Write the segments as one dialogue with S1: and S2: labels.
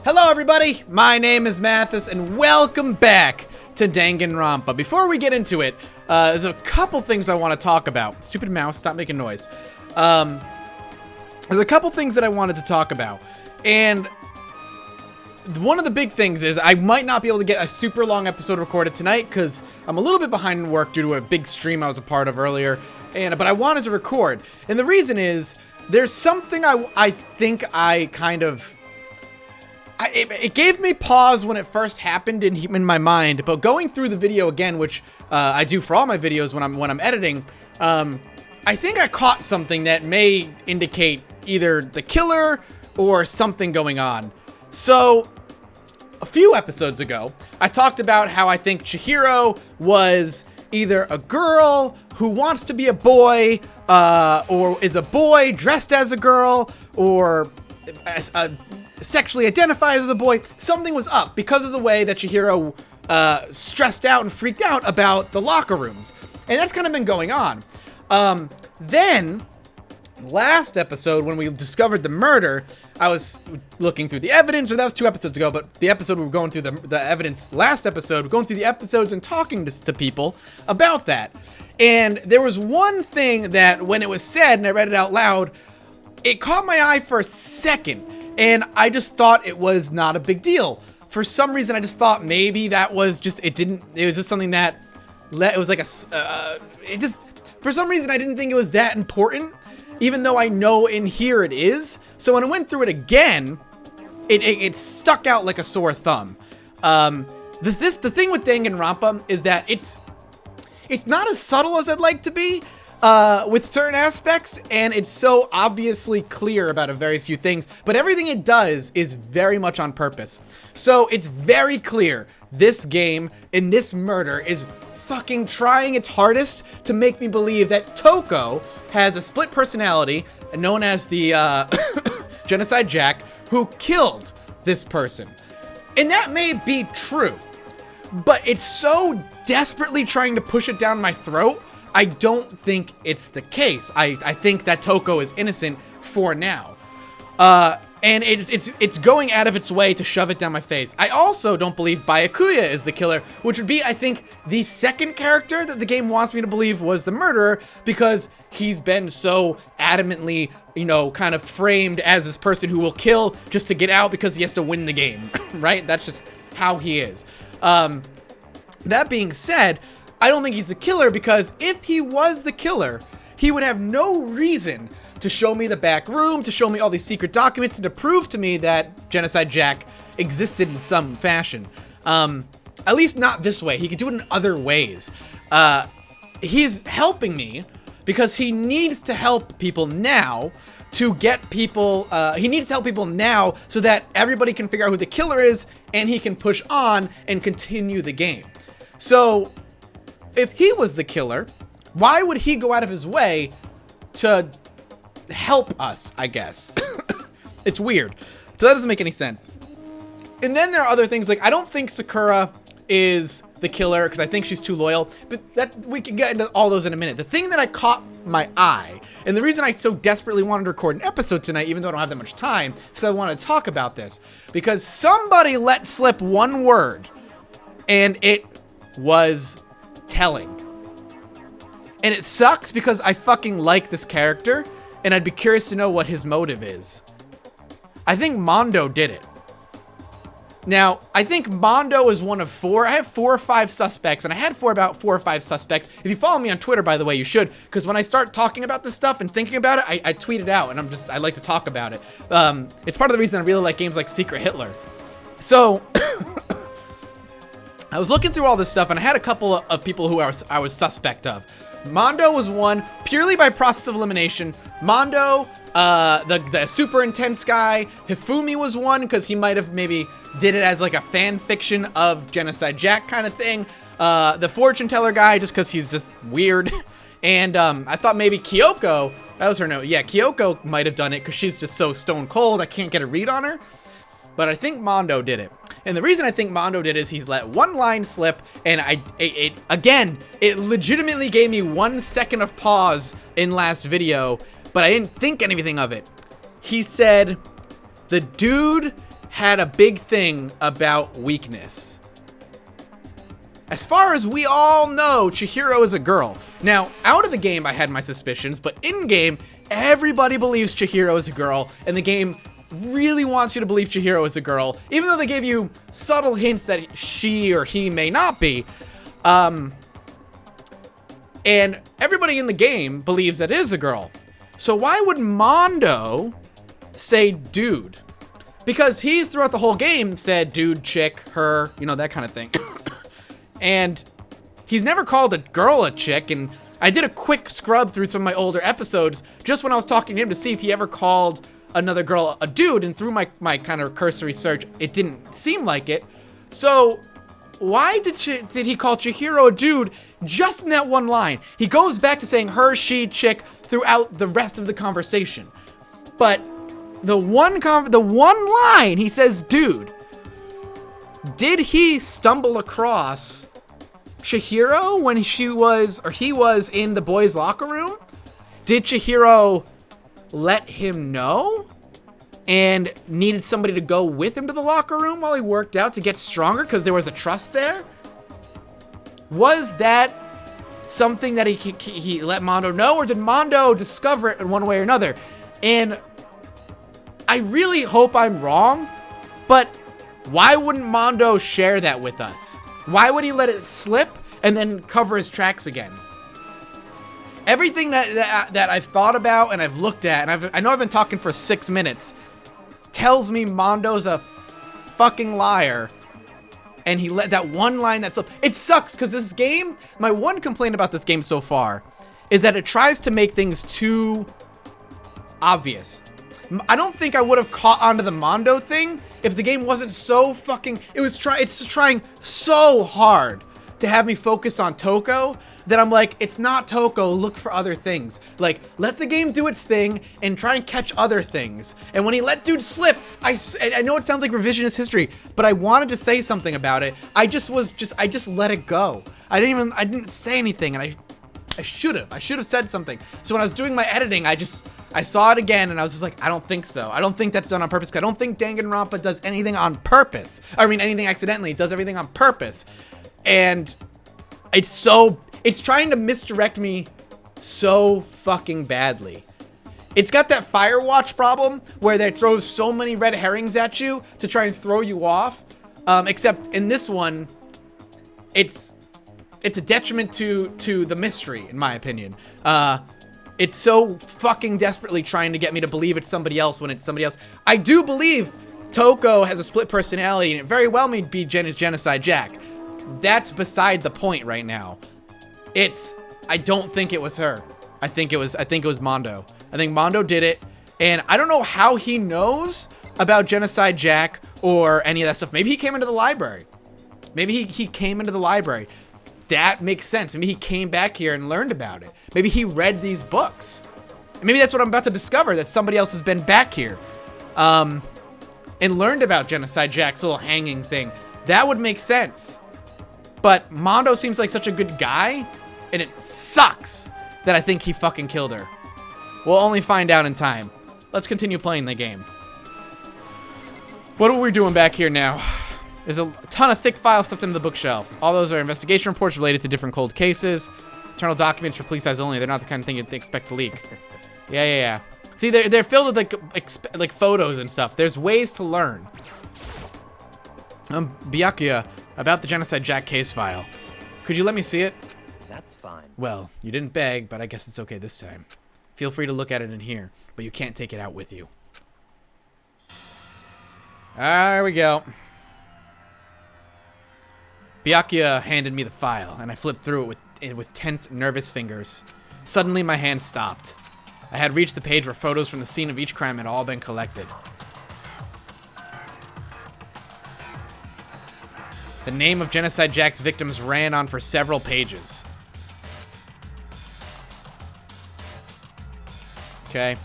S1: Hello everybody, my name is Mathis and welcome back to Danganronpa. Before we get into it, there's a couple things I want to talk about. Stupid mouse, stop making noise. There's a couple things that I wanted to talk about. And one of the big things is I might not be able to get a super long episode recorded tonight because I'm a little bit behind in work due to a big stream I was a part of earlier. But I wanted to record. And the reason is, there's something I think I kind of... It gave me pause when it first happened in my mind, but going through the video again, which I do for all my videos when I'm editing, I think I caught something that may indicate either the killer or something going on. So, a few episodes ago, I talked about how I think Chihiro was either a girl who wants to be a boy, or is a boy dressed as a girl, or sexually identifies as a boy. Something was up because of the way that Chihiro stressed out and freaked out about the locker rooms. And that's kind of been going on. Then, last episode, when we discovered the murder, I was looking through the evidence, or that was 2 episodes ago, but the episode we were going through the evidence last episode, we're going through the episodes and talking to people about that. And there was one thing that when it was said, and I read it out loud, it caught my eye for a second. And I just thought it was not a big deal. For some reason, I just thought maybe that was just, it was just something that, it was like for some reason, I didn't think it was that important, even though I know in here it is. So when I went through it again, it stuck out like a sore thumb. The thing with Danganronpa is that it's not as subtle as I'd like to be, with certain aspects, and it's so obviously clear about a very few things, but everything it does is very much on purpose. So it's very clear this game and this murder is fucking trying its hardest to make me believe that Toko has a split personality known as the Genocide Jack, who killed this person. And that may be true, but it's so desperately trying to push it down my throat, I don't think it's the case. I think that Toko is innocent for now. And it's going out of its way to shove it down my face. I also don't believe Byakuya is the killer, which would be, I think, the second character that the game wants me to believe was the murderer, because he's been so adamantly, kind of framed as this person who will kill just to get out because he has to win the game, right? That's just how he is. That being said, I don't think he's the killer, because if he was the killer, he would have no reason to show me the back room, to show me all these secret documents, and to prove to me that Genocide Jack existed in some fashion. At least not this way. He could do it in other ways. He's helping me because he needs to help people now to get people, he needs to help people now so that everybody can figure out who the killer is, and he can push on and continue the game. So, if he was the killer, why would he go out of his way to help us, I guess? It's weird. So that doesn't make any sense. And then there are other things, like, I don't think Sakura is the killer, because I think she's too loyal, but we can get into all those in a minute. The thing that I caught my eye, and the reason I so desperately wanted to record an episode tonight, even though I don't have that much time, is because I wanted to talk about this. Because somebody let slip one word, and it was telling. And it sucks because I fucking like this character, and I'd be curious to know what his motive is. I think Mondo did it. Now, I think Mondo is one of 4. I have 4 or 5 suspects, and I had about 4 or 5 suspects. If you follow me on Twitter, by the way, you should, because when I start talking about this stuff and thinking about it, I tweet it out, and I like to talk about it. It's part of the reason I really like games like Secret Hitler. So, I was looking through all this stuff, and I had a couple of people who I was suspect of. Mondo was one, purely by process of elimination. Mondo, the super intense guy. Hifumi was one, because he might have maybe did it as like a fan fiction of Genocide Jack kind of thing. The fortune teller guy, just because he's just weird. And I thought maybe Kyoko, that was her name. Yeah, Kyoko might have done it, because she's just so stone cold, I can't get a read on her. But I think Mondo did it. And the reason I think Mondo did is he's let one line slip, and it legitimately gave me 1 second of pause in last video, but I didn't think anything of it. He said, the dude had a big thing about weakness. As far as we all know, Chihiro is a girl. Now, out of the game, I had my suspicions, but in-game, everybody believes Chihiro is a girl, and the game really wants you to believe Chihiro is a girl, even though they gave you subtle hints that she or he may not be. And everybody in the game believes that it is a girl. So why would Mondo say dude? Because he's throughout the whole game said dude, chick, her, you know, that kind of thing. And he's never called a girl a chick, and I did a quick scrub through some of my older episodes just when I was talking to him to see if he ever called another girl a dude, and through my kind of cursory search, it didn't seem like it. So why did he call Chihiro a dude just in that one line? He goes back to saying her, she, chick throughout the rest of the conversation. But the one line he says dude. Did he stumble across Chihiro when he was in the boys' locker room? Did Chihiro let him know and needed somebody to go with him to the locker room while he worked out to get stronger because there was a trust there? Was that something that he let Mondo know, or did Mondo discover it in one way or another? And I really hope I'm wrong, but why wouldn't Mondo share that with us? Why would he let it slip and then cover his tracks again? Everything that I've thought about and I've looked at, and I know I've been talking for 6 minutes, tells me Mondo's a fucking liar. And he let that one line that slipped. It sucks because this game, my one complaint about this game so far is that it tries to make things too obvious. I don't think I would have caught onto the Mondo thing if the game wasn't so fucking... It's trying so hard to have me focus on Toko that I'm like, it's not Toko, look for other things. Like, let the game do its thing and try and catch other things. And when he let dude slip, I know it sounds like revisionist history, but I wanted to say something about it. I just let it go. I didn't say anything, and I should have said something. So when I was doing my editing, I saw it again, and I was just like, I don't think so. I don't think that's done on purpose, because I don't think Danganronpa does anything on purpose. I mean, anything accidentally. It does everything on purpose. And it's trying to misdirect me so fucking badly. It's got that Firewatch problem, where they throw so many red herrings at you to try and throw you off. Except in this one, it's a detriment to the mystery, in my opinion. It's so fucking desperately trying to get me to believe it's somebody else when it's somebody else. I do believe Toko has a split personality, and it very well may be Genocide Jack. That's beside the point right now. I don't think it was her. I think it was Mondo. I think Mondo did it, and I don't know how he knows about Genocide Jack or any of that stuff. Maybe he came into the library. Maybe he came into the library. That makes sense. Maybe he came back here and learned about it. Maybe he read these books. And maybe that's what I'm about to discover, that somebody else has been back here and learned about Genocide Jack's little hanging thing. That would make sense. But Mondo seems like such a good guy, and it sucks that I think he fucking killed her. We'll only find out in time. Let's continue playing the game. What are we doing back here now? There's a ton of thick files stuffed into the bookshelf. All those are investigation reports related to different cold cases. Internal documents for police eyes only. They're not the kind of thing you'd expect to leak. Yeah. See, they're filled with like photos and stuff. There's ways to learn. Byakuya, about the Genocide Jack case file. Could you let me see it?
S2: That's fine.
S1: Well, you didn't beg, but I guess it's okay this time. Feel free to look at it in here, but you can't take it out with you. There we go. Byakuya handed me the file, and I flipped through it with tense, nervous fingers. Suddenly, my hand stopped. I had reached the page where photos from the scene of each crime had all been collected. The name of Genocide Jack's victims ran on for several pages. Okay.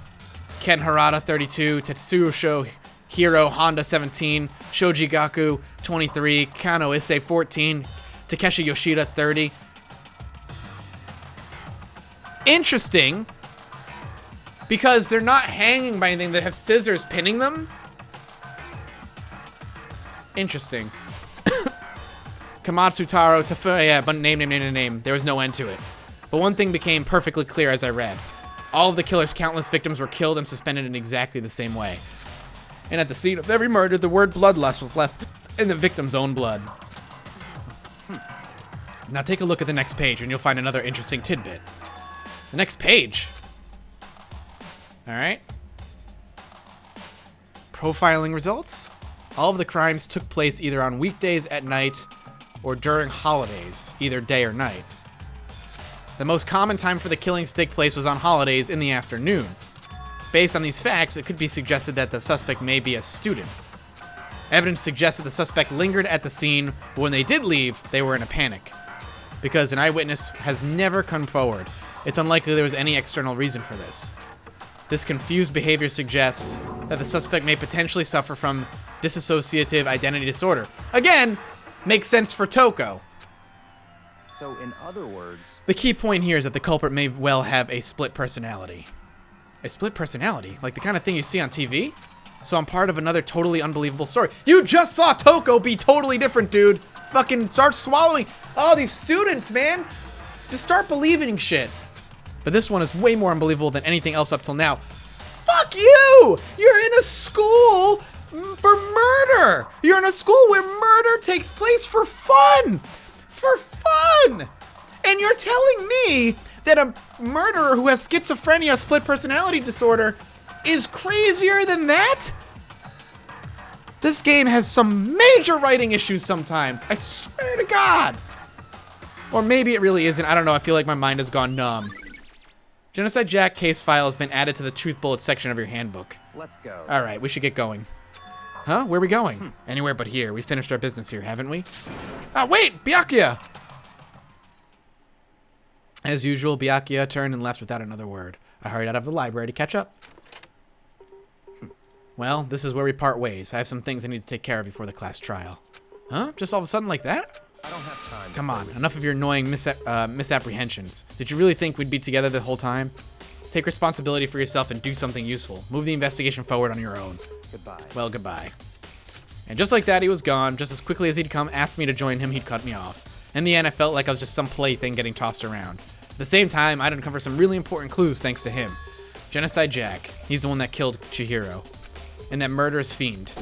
S1: Ken Harada, 32. Tetsuo Hiro Honda, 17. Shoji Gaku, 23. Kano Issei, 14. Takeshi Yoshida, 30. Interesting, because they're not hanging by anything. They have scissors pinning them. Interesting. Kamatsu Taro Tafu. Yeah, but name. There was no end to it. But one thing became perfectly clear as I read. All of the killer's countless victims were killed and suspended in exactly the same way. And at the scene of every murder, the word bloodlust was left in the victim's own blood. Now take a look at the next page and you'll find another interesting tidbit. The next page. All right. Profiling results. All of the crimes took place either on weekdays at night or during holidays, either day or night. The most common time for the killings to take place was on holidays in the afternoon. Based on these facts, it could be suggested that the suspect may be a student. Evidence suggests that the suspect lingered at the scene, but when they did leave, they were in a panic. Because an eyewitness has never come forward, it's unlikely there was any external reason for this. This confused behavior suggests that the suspect may potentially suffer from dissociative identity disorder. Again, makes sense for Toko.
S2: So, in other words...
S1: The key point here is that the culprit may well have a split personality. A split personality? Like the kind of thing you see on TV? So I'm part of another totally unbelievable story. You just saw Toko be totally different, dude. Fucking start swallowing. Oh, these students, man. Just start believing shit. But this one is way more unbelievable than anything else up till now. Fuck you! You're in a school for murder. You're in a school where murder takes place for fun. For fun! And you're telling me that a murderer who has schizophrenia, split personality disorder, is crazier than that? This game has some major writing issues sometimes. I swear to God. Or maybe it really isn't. I don't know. I feel like my mind has gone numb. Genocide Jack case file has been added to the truth bullets section of your handbook.
S2: Let's go.
S1: All right, we should get going. Huh? Where are we going? Anywhere but here. We finished our business here, haven't we? Oh, wait! Byakuya! As usual, Byakuya turned and left without another word. I hurried out of the library to catch up. Well, this is where we part ways. I have some things I need to take care of before the class trial. Huh? Just all of a sudden like that?
S2: I don't have time.
S1: Come on, enough of your annoying misapprehensions. Did you really think we'd be together the whole time? Take responsibility for yourself and do something useful. Move the investigation forward on your own.
S2: Goodbye.
S1: Well, goodbye. And just like that, he was gone. Just as quickly as he'd come, asked me to join him, he'd cut me off. In the end, I felt like I was just some plaything getting tossed around. At the same time, I'd uncover some really important clues thanks to him. Genocide Jack, he's the one that killed Chihiro. And that murderous fiend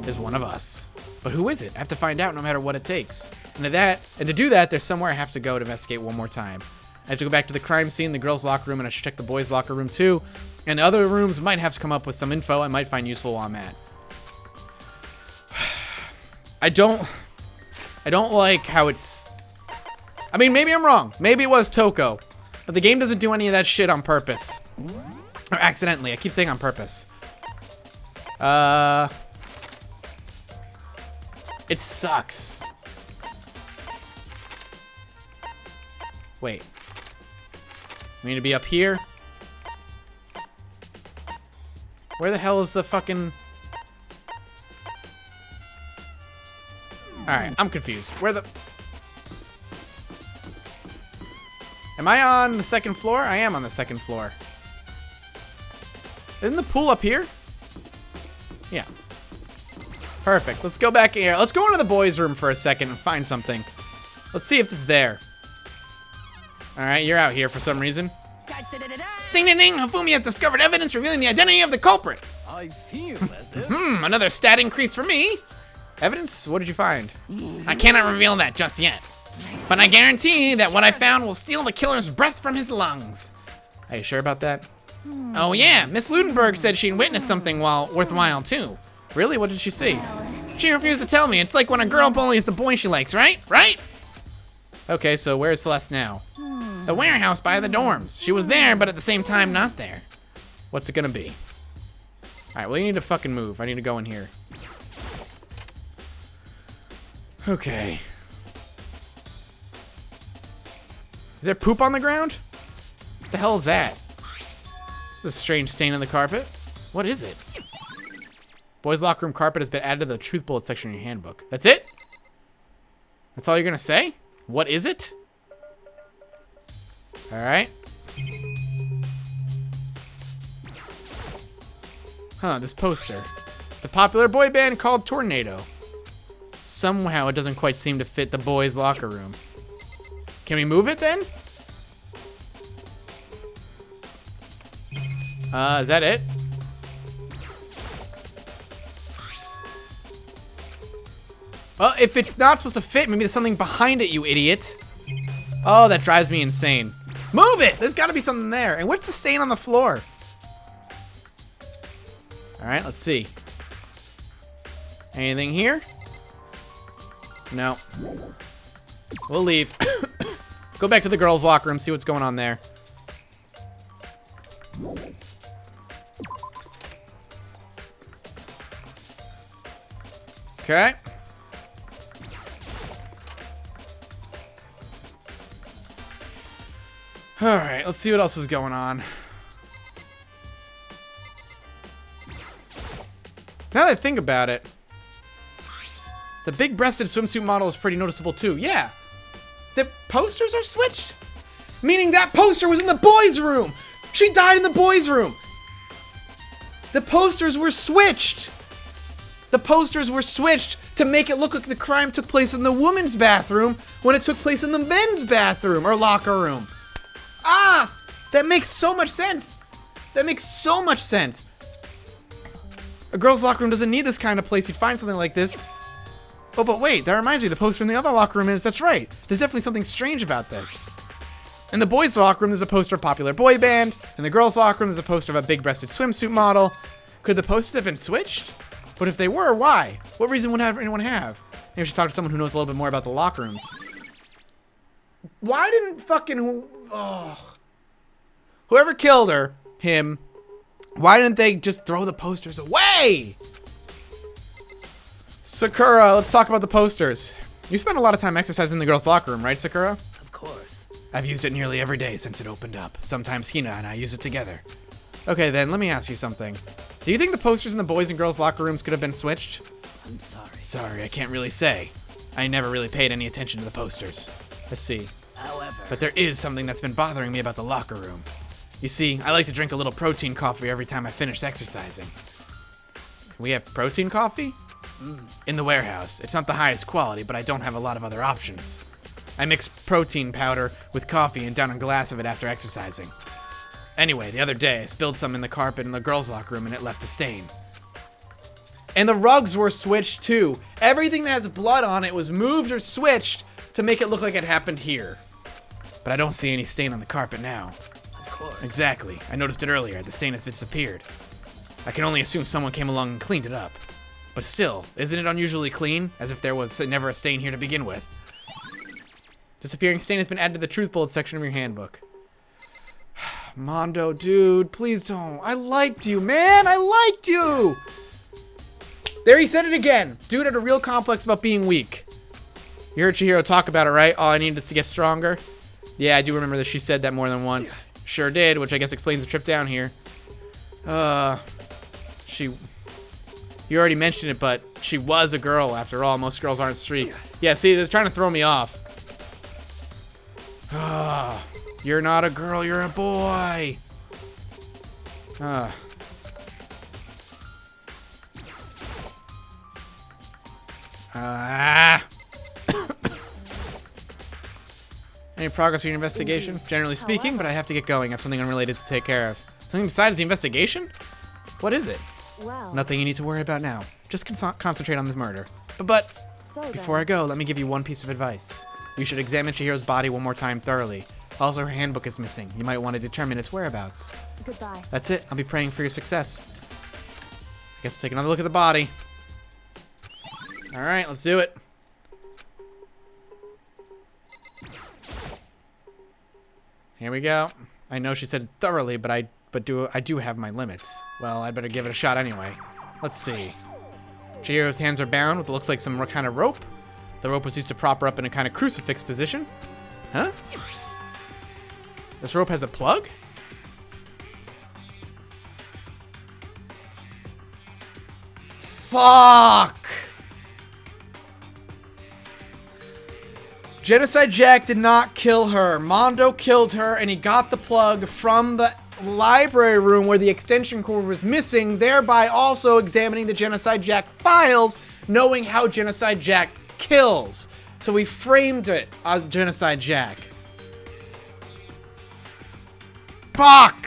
S1: is one of us. But who is it? I have to find out no matter what it takes. And to do that, there's somewhere I have to go to investigate one more time. I have to go back to the crime scene, the girls' locker room, and I should check the boys' locker room too. And other rooms might have to come up with some info I might find useful while I'm at. I don't like how it's... I mean, maybe I'm wrong. Maybe it was Toko. But the game doesn't do any of that shit on purpose. Or accidentally. I keep saying on purpose. It sucks. Wait. We need to be up here? Where the hell is the fucking... Alright, I'm confused. Where the... Am I on the second floor? I am on the second floor. Isn't the pool up here? Yeah. Perfect. Let's go back here. Let's go into the boys' room for a second and find something. Let's see if it's there. Alright, you're out here for some reason. Ding ding ding! Hifumi has discovered evidence revealing the identity of the culprit.
S2: I feel as if...
S1: Another stat increase for me. Evidence? What did you find? I cannot reveal that just yet. But I guarantee that what I found will steal the killer's breath from his lungs. Are you sure about that? Oh yeah, Miss Ludenberg said she'd witnessed something worthwhile too. Really? What did she see? She refused to tell me. It's like when a girl bullies the boy she likes, right? Right? Okay, so where is Celeste now? The warehouse by the dorms. She was there, but at the same time not there. What's it gonna be? Alright, well you need to fucking move. I need to go in here. Okay. Is there poop on the ground? What the hell is that? This strange stain on the carpet. What is it? Boys' locker room carpet has been added to the truth bullet section in your handbook. That's it? That's all you're gonna say? What is it? Alright. Huh, this poster. It's a popular boy band called Tornado. somehow it doesn't quite seem to fit the boys' locker room. Can we move it then? Is that it? Well, if it's not supposed to fit, maybe there's something behind it, you idiot. Oh, that drives me insane. Move it! There's gotta be something there. And what's the stain on the floor? Alright, let's see. Anything here? No. We'll leave. Go back to the girls' locker room, see what's going on there. Okay. Alright, let's see what else is going on. Now that I think about it, the big-breasted swimsuit model is pretty noticeable too. Yeah. The posters are switched? Meaning that poster was in the boys' room! She died in the boys' room! The posters were switched! The posters were switched to make it look like the crime took place in the women's bathroom when it took place in the men's bathroom or locker room. Ah! That makes so much sense! That makes so much sense! A girl's locker room doesn't need this kind of place. You find something like this. Oh, but wait, that reminds me, the poster in the other locker room is, that's right. There's definitely something strange about this. In the boys' locker room, there's a poster of a popular boy band. In the girls' locker room, there's a poster of a big-breasted swimsuit model. Could the posters have been switched? But if they were, why? What reason would anyone have? Maybe we should talk to someone who knows a little bit more about the locker rooms. Why didn't fucking... Oh. Whoever killed her, him, why didn't they just throw the posters away? Sakura, let's talk about the posters. You spend a lot of time exercising in the girls' locker room, right, Sakura?
S3: Of course.
S1: I've used it nearly every day since it opened up. Sometimes Hina and I use it together. Okay, then, let me ask you something. Do you think the posters in the boys' and girls' locker rooms could have been switched?
S3: I'm sorry.
S1: Sorry, I can't really say. I never really paid any attention to the posters. Let's see.
S3: However...
S1: But there is something that's been bothering me about the locker room. You see, I like to drink a little protein coffee every time I finish exercising. We have protein coffee? In the warehouse. It's not the highest quality, but I don't have a lot of other options. I mix protein powder with coffee and down a glass of it after exercising. Anyway, the other day, I spilled some in the carpet in the girls' locker room and it left a stain. And the rugs were switched too. Everything that has blood on it was moved or switched to make it look like it happened here. But I don't see any stain on the carpet now.
S3: Of course.
S1: Exactly. I noticed it earlier. The stain has disappeared. I can only assume someone came along and cleaned it up. But still, isn't it unusually clean? As if there was never a stain here to begin with. Disappearing stain has been added to the truth bullet section of your handbook. Mondo, dude, please don't. I liked you, man. I liked you. There, he said it again. Dude had a real complex about being weak. You heard Chihiro talk about it, right? All I needed is to get stronger. Yeah, I do remember that she said that more than once. Sure did, which I guess explains the trip down here. You already mentioned it, but she was a girl after all. Most girls aren't street. Yeah, see, they're trying to throw me off. You're not a girl, you're a boy. Any progress on your investigation? Generally speaking, but I have to get going. I have something unrelated to take care of. Something besides the investigation? What is it?
S4: Well,
S1: Nothing you need to worry about now. Just concentrate on this murder. But before I go, let me give you one piece of advice. You should examine Chihiro's body one more time thoroughly. Also, her handbook is missing. You might want to determine its whereabouts.
S4: Goodbye.
S1: That's it. I'll be praying for your success. I guess I'll take another look at the body. Alright, let's do it. Here we go. I know she said thoroughly, but I do have my limits. Well, I'd better give it a shot anyway. Let's see. Chihiro's hands are bound with what looks like some kind of rope. The rope was used to prop her up in a kind of crucifix position. Huh? This rope has a plug? Fuck! Genocide Jack did not kill her. Mondo killed her, and he got the plug from the library room where the extension cord was missing, thereby also examining the Genocide Jack files, knowing how Genocide Jack kills. So we framed it as Genocide Jack. Fuck!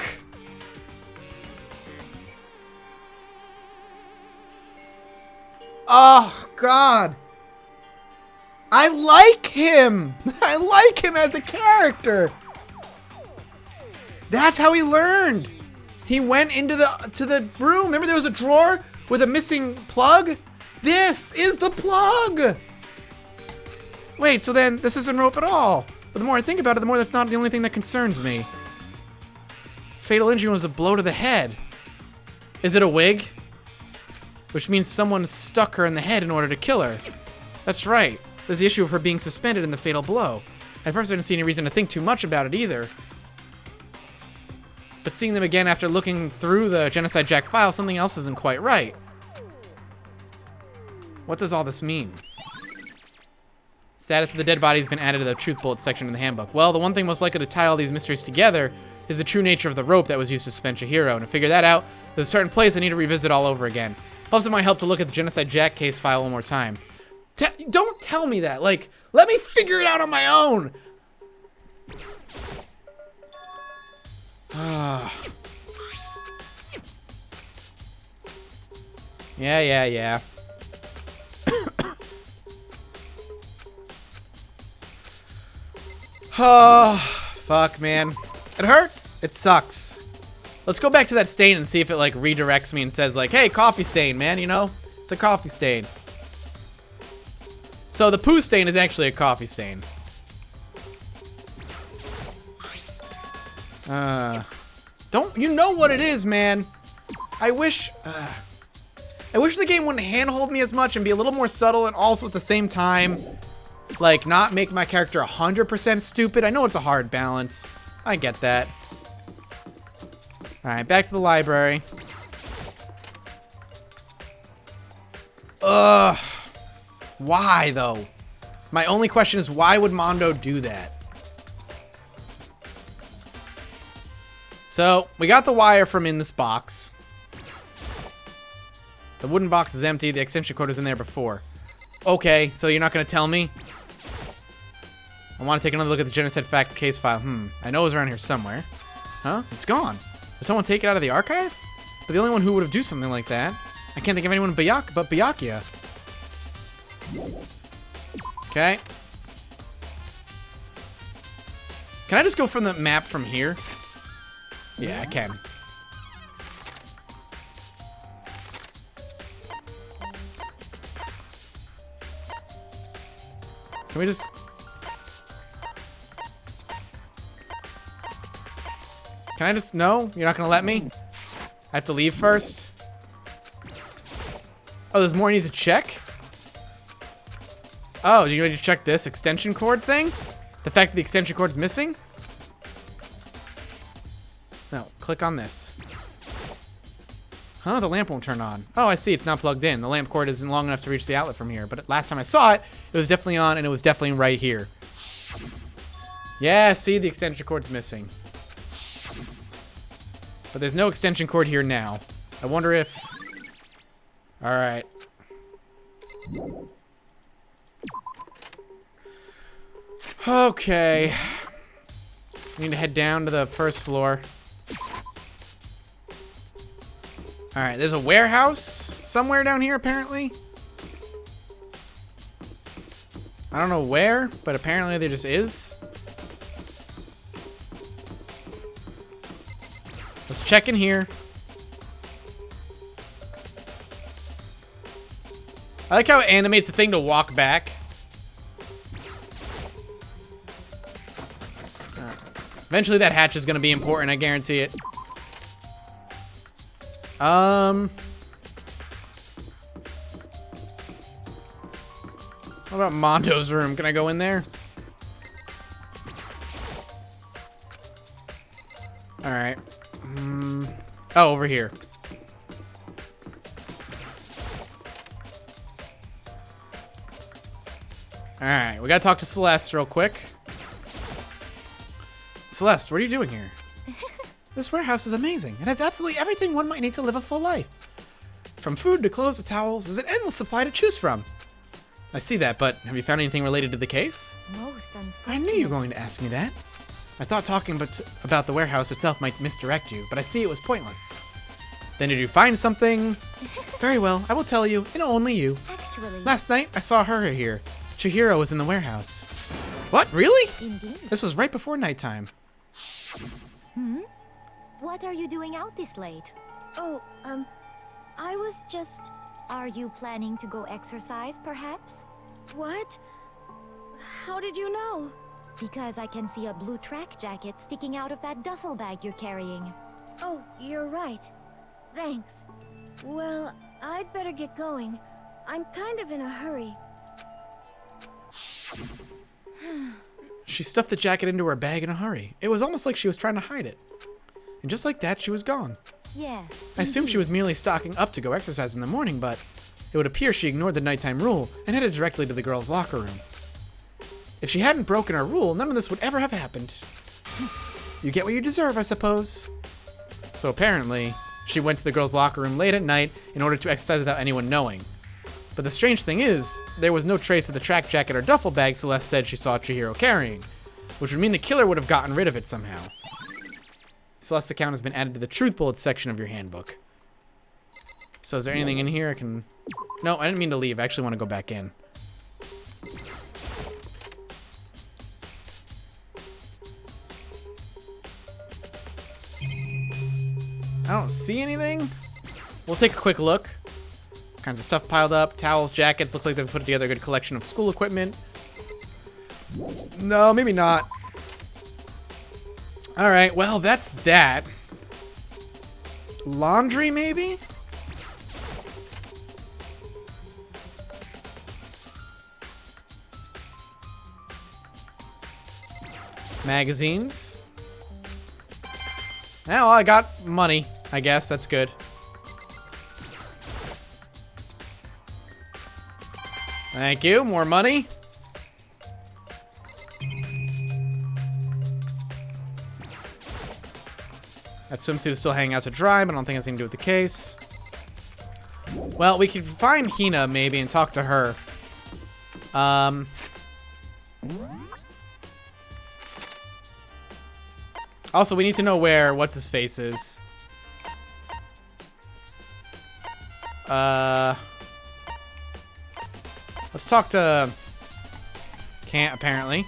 S1: Oh, God. I like him. I like him as a character. That's how he learned. He went into the room. Remember there was a drawer with a missing plug? This is the plug. Wait, so then this isn't rope at all. But the more I think about it, the more that's not the only thing that concerns me. Fatal injury was a blow to the head. Is it a wig? Which means someone stuck her in the head in order to kill her. That's right. There's the issue of her being suspended in the fatal blow. At first I didn't see any reason to think too much about it either. But seeing them again after looking through the Genocide Jack file, something else isn't quite right. What does all this mean? Status of the dead body has been added to the truth bullet section in the handbook. Well, the one thing most likely to tie all these mysteries together is the true nature of the rope that was used to suspend Chihiro. And to figure that out, there's a certain place I need to revisit all over again. Plus, it might help to look at the Genocide Jack case file one more time. Don't tell me that. Like, let me figure it out on my own. Yeah. Oh, fuck, man. It hurts. It sucks. Let's go back to that stain and see if it, like, redirects me and says, like, hey, coffee stain, man, you know? It's a coffee stain. So the poo stain is actually a coffee stain. You know what it is, man. I wish the game wouldn't handhold me as much and be a little more subtle, and also at the same time, like, not make my character 100% stupid. I know it's a hard balance. I get that. Alright, back to the library. Ugh. Why, though? My only question is, why would Mondo do that? So, we got the wire from in this box. The wooden box is empty. The extension cord was in there before. Okay, so you're not going to tell me? I want to take another look at the Genocide Fact case file. I know it was around here somewhere. Huh? It's gone. Did someone take it out of the archive? But the only one who would have do something like that. I can't think of anyone but Byakuya. Okay. Can I just go from the map from here? Yeah, I can. Can we just... Can I just... No? You're not gonna let me? I have to leave first? Oh, there's more I need to check? Oh, do you need to check this extension cord thing? The fact that the extension cord's missing? No, click on this. Huh, the lamp won't turn on. Oh, I see, it's not plugged in. The lamp cord isn't long enough to reach the outlet from here, but last time I saw it, it was definitely on, and it was definitely right here. Yeah, see, the extension cord's missing. But there's no extension cord here now. I wonder if... Alright. Okay. We need to head down to the first floor. Alright, there's a warehouse somewhere down here, apparently. I don't know where, but apparently there just is. Let's check in here. I like how it animates the thing to walk back. Eventually that hatch is going to be important, I guarantee it. What about Mondo's room? Can I go in there? Alright. Oh, over here. Alright, we gotta talk to Celeste real quick. Celeste, what are you doing here? This warehouse is amazing. It has absolutely everything one might need to live a full life. From food to clothes to towels, there's an endless supply to choose from. I see that, but have you found anything related to the case?
S4: Most unfortunate.
S1: I knew you were going to ask me that. I thought talking about the warehouse itself might misdirect you, but I see it was pointless. Then did you find something? Very well, I will tell you, and only you.
S4: Actually,
S1: Last night, I saw her here. Chihiro was in the warehouse. What, really?
S4: indeed.
S1: This was right before nighttime.
S4: What are you doing out this late?
S5: Oh, I was just...
S4: Are you planning to go exercise, perhaps?
S5: What? How did you know?
S4: Because I can see a blue track jacket sticking out of that duffel bag you're carrying.
S5: Oh, you're right. Thanks. Well, I'd better get going. I'm kind of in a hurry.
S1: She stuffed the jacket into her bag in a hurry. It was almost like she was trying to hide it. And just like that, she was gone.
S4: Yes.
S1: I assumed she was merely stocking up to go exercise in the morning, but it would appear she ignored the nighttime rule and headed directly to the girls' locker room. If she hadn't broken her rule, none of this would ever have happened. You get what you deserve, I suppose. So apparently, she went to the girls' locker room late at night in order to exercise without anyone knowing. But the strange thing is, there was no trace of the track jacket or duffel bag Celeste said she saw Chihiro carrying, which would mean the killer would have gotten rid of it somehow. Celeste's account has been added to the truth bullets section of your handbook. So is there anything in here I can... No, I didn't mean to leave. I actually want to go back in. I don't see anything. We'll take a quick look. Kinds of stuff piled up. Towels, jackets. Looks like they've put together a good collection of school equipment. No, maybe not. Alright, well, that's that. Laundry, maybe? Magazines. Well, I got money, I guess. That's good. Thank you. More money. That swimsuit is still hanging out to dry, but I don't think it's anything to do with the case. Well, we could find Hina, maybe, and talk to her. Also, we need to know where what's-his-face is. Let's talk to... Can't, apparently.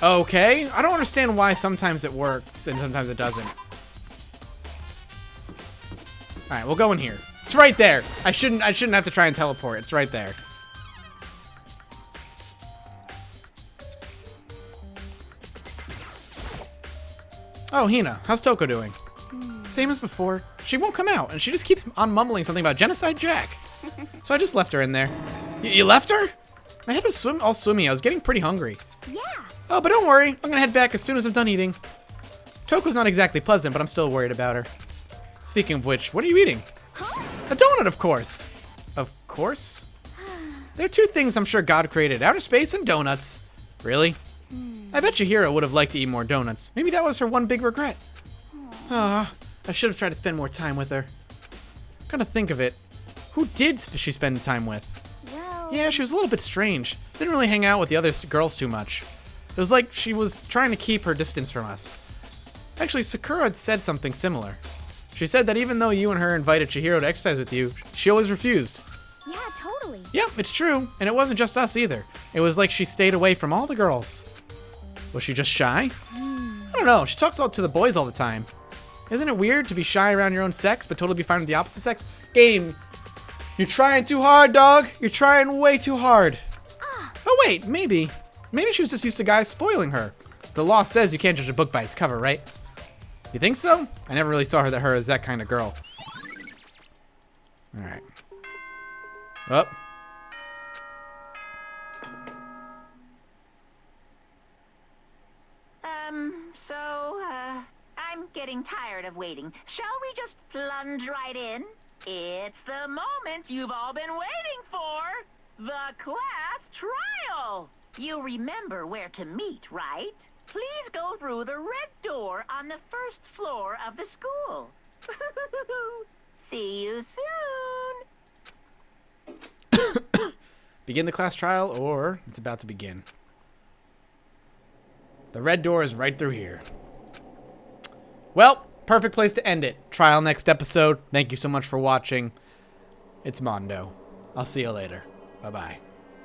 S1: Okay. I don't understand why sometimes it works and sometimes it doesn't. Alright, we'll go in here. It's right there. I shouldn't have to try and teleport. It's right there. Oh, Hina. How's Toko doing? Same as before. She won't come out, and she just keeps on mumbling something about Genocide Jack. So I just left her in there. You left her? My head was all swimmy. I was getting pretty hungry.
S4: Yeah.
S1: Oh, but don't worry. I'm gonna head back as soon as I'm done eating. Toko's not exactly pleasant, but I'm still worried about her. Speaking of which, what are you eating? A donut, of course. Of course? There are two things I'm sure God created. Outer space and donuts. Really? I bet Chihiro would have liked to eat more donuts. Maybe that was her one big regret. Ah, I should have tried to spend more time with her. Gotta think of it. Who did she spend time with?
S4: Well...
S1: Yeah, she was a little bit strange. Didn't really hang out with the other girls too much. It was like she was trying to keep her distance from us. Actually, Sakura had said something similar. She said that even though you and her invited Chihiro to exercise with you, she always refused.
S4: Yeah, totally.
S1: Yeah, it's true. And it wasn't just us either. It was like she stayed away from all the girls. Was she just shy? I don't know. She talked to the boys all the time. Isn't it weird to be shy around your own sex, but totally be fine with the opposite sex? Game, you're trying too hard, dog. You're trying way too hard. Oh, wait, maybe. Maybe she was just used to guys spoiling her. The law says you can't judge a book by its cover, right? You think so? I never really saw her as that kind of girl. All right. Up.
S6: I'm getting tired of waiting. Shall we just plunge right in? It's the moment you've all been waiting for. The class trial. You remember where to meet, right? Please go through the red door on the first floor of the school. See you soon.
S1: begin the class trial, or it's about to begin. The red door is right through here. Well, perfect place to end it. Trial next episode. Thank you so much for watching. It's Mondo. I'll see you later. Bye-bye.